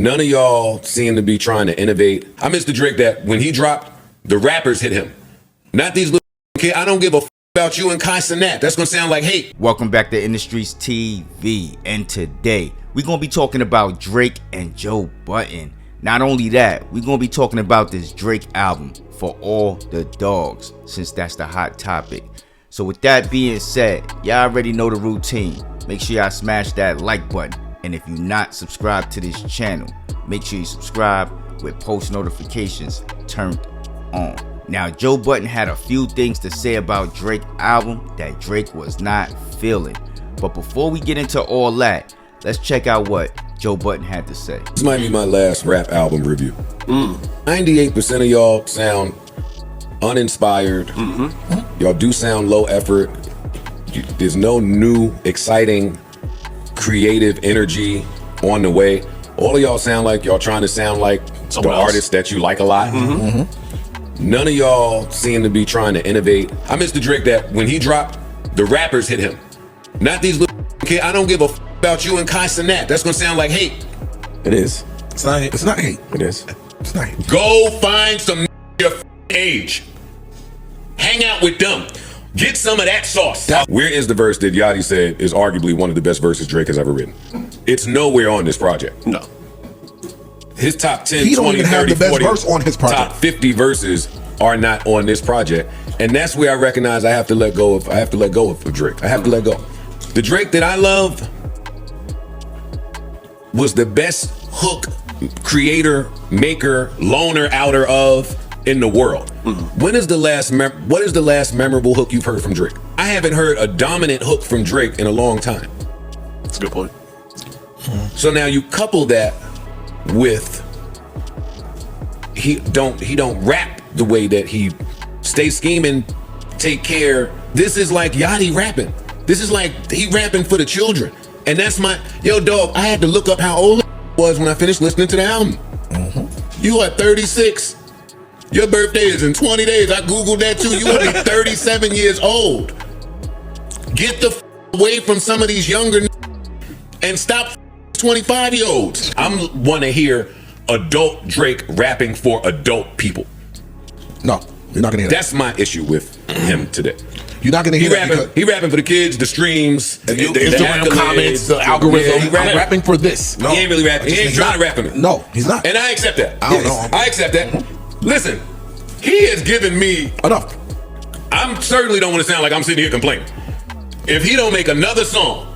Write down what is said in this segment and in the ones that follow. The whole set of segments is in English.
None of y'all seem to be trying to innovate. I miss the Drake that when he dropped, the rappers hit him. Not these little kids. I don't give a f about you and Cenat. That's gonna sound like hate. Welcome back to InTheStreetzTV, and today we're gonna be talking about Drake and Joe Budden. Not only that, we're gonna be talking about this Drake album, For All the Dogs, since that's the hot topic. So with that being said, y'all already know the routine. Make sure y'all smash that like button, and if you're not subscribed to this channel, make sure you subscribe with post notifications turned on. Now, Joe Budden had a few things to say about Drake's album that Drake was not feeling. But before we get into all that, let's check out what Joe Budden had to say. This might be my last rap album review. 98% of y'all sound uninspired. Y'all do sound low effort. There's no new, exciting, creative energy on the way. All of y'all sound like y'all trying to sound like the artist that you like a lot. None of y'all seem to be trying to innovate. I miss the Drake that when he dropped, the rappers hit him. Not these little kids. I don't give a f about you and Cenat. That's gonna sound like hate. It is. It's not hate. It's not hate. It is. It's not hate. Go find some your age. Hang out with them. Get some of that sauce. Where is the verse that Yachty said is arguably one of the best verses Drake has ever written? It's nowhere on this project. No. His top 10, He don't 20, even have 30, the best 40, verse on his project. top 50 verses are not on this project. And that's where I recognize I have to let go of Drake. I have to let go. The Drake that I loved was the best hook creator, maker, loner, outer of in the world. When is the last what is the last memorable hook you've heard from Drake? I haven't heard a dominant hook from Drake in a long time. That's a good point. So now you couple that with he don't rap the way that he stay scheming, take care. This is like Yachty rapping. This is like he rapping for the children. And that's my dog. I had to look up how old was when I finished listening to the album. You are 36. Your birthday is in 20 days. I googled that too. You will be 37 years old. Get the f away from some of these younger and stop 25-year-olds. I'm want to hear adult Drake rapping for adult people. No, you're not gonna hear that. That's my issue with him today. You're not gonna hear that. He rapping for the kids, the streams, the Instagram comments, the algorithm. Yeah, I'm rapping for this. No, he ain't really rapping. He ain't trying to rap for me. No, he's not. And I accept that. I don't know. I accept that. Listen, he has given me enough. I certainly don't want to sound like I'm sitting here complaining. If he don't make another song,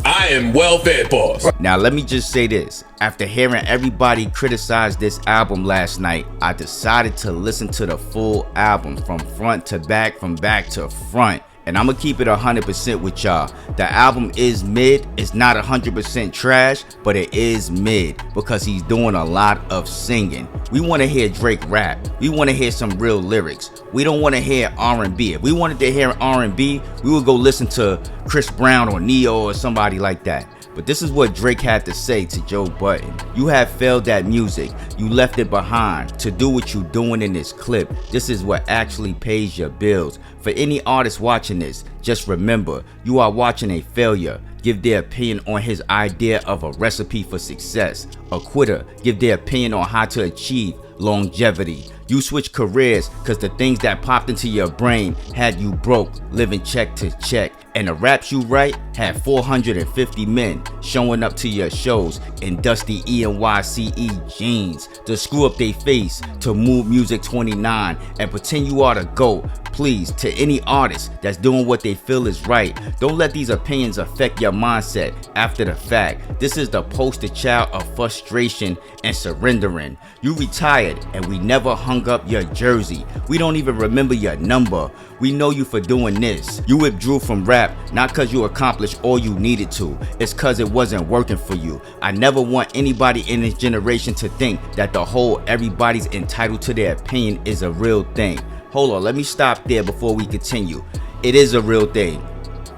I am well fed, pause. Now let me just say this. After hearing everybody criticize this album last night, I decided to listen to the full album from front to back, from back to front. And I'm gonna keep it 100% with y'all. The album is mid. It's not 100% trash, but it is mid because he's doing a lot of singing. We want to hear Drake rap. We want to hear some real lyrics. We don't want to hear R&B. If we wanted to hear R&B, we would go listen to Chris Brown or Neo or somebody like that. But this is what Drake had to say to Joe Budden. You have failed at music. You left it behind to do what you're doing in this clip. This is what actually pays your bills. For any artist watching this, just remember, you are watching a failure. Give their opinion on his idea of a recipe for success. A quitter, give their opinion on how to achieve longevity. You switch careers because the things that popped into your brain had you broke, living check to check. And the raps you write had 450 men showing up to your shows in dusty ENYCE jeans to screw up their face to Move Music 29 and pretend you are the GOAT. Please, to any artist that's doing what they feel is right, don't let these opinions affect your mindset after the fact. This is the poster child of frustration and surrendering. You retired and we never hung up your jersey. We don't even remember your number. We know you for doing this. You withdrew from rap not because you accomplished all you needed to. It's because it wasn't working for you. I never want anybody in this generation to think that the whole everybody's entitled to their opinion is a real thing. Hold on, let me stop there before we continue. It is a real thing.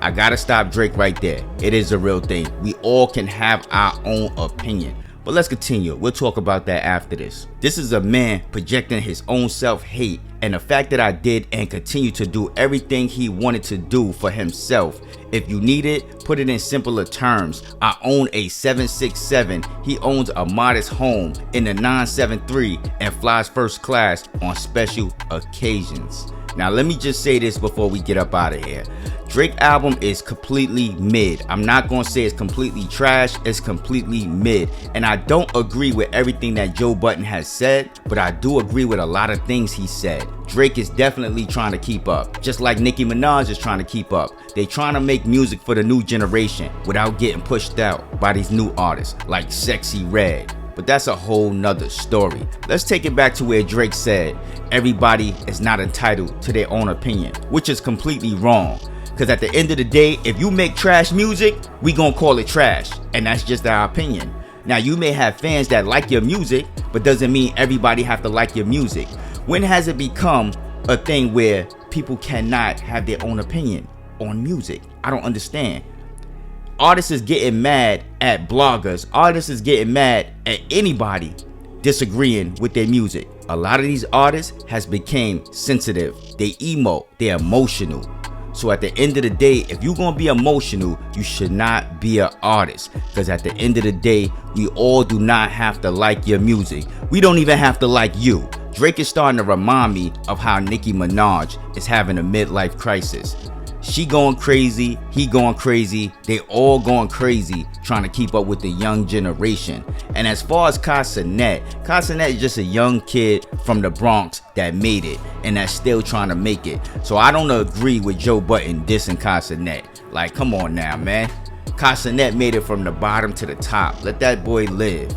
I gotta stop Drake right there. It is a real thing. We all can have our own opinion. But let's continue. We'll talk about that after this. This is a man projecting his own self-hate, and the fact that I did and continue to do everything he wanted to do for himself. If you need it, put it in simpler terms. I own a 767. He owns a modest home in the 973 and flies first class on special occasions. Now let me just say this before we get up out of here. Drake album is completely mid. I'm not gonna say it's completely trash, it's completely mid. And I don't agree with everything that Joe Budden has said, but I do agree with a lot of things he said. Drake is definitely trying to keep up, just like Nicki Minaj is trying to keep up. They trying to make music for the new generation without getting pushed out by these new artists like Sexy Red. But that's a whole nother story. Let's take it back to where Drake said everybody is not entitled to their own opinion, which is completely wrong. Because at the end of the day, if you make trash music, we gonna call it trash, and that's just our opinion. Now you may have fans that like your music, but doesn't mean everybody have to like your music. When has it become a thing where people cannot have their own opinion on music? I don't understand. Artists is getting mad at bloggers. Artists is getting mad at anybody disagreeing with their music. A lot of these artists has became sensitive. They emo. They're emotional. So at the end of the day, if you're gonna be emotional, you should not be an artist. Because at the end of the day, we all do not have to like your music. We don't even have to like you. Drake is starting to remind me of how Nicki Minaj is having a midlife crisis. She going crazy, he going crazy, they all going crazy trying to keep up with the young generation. And as far as Cenat is just a young kid from the Bronx that made it and that's still trying to make it. So I don't agree with Joe Budden dissing Cenat. Like, come on now, man. Cenat made it from the bottom to the top. Let that boy live.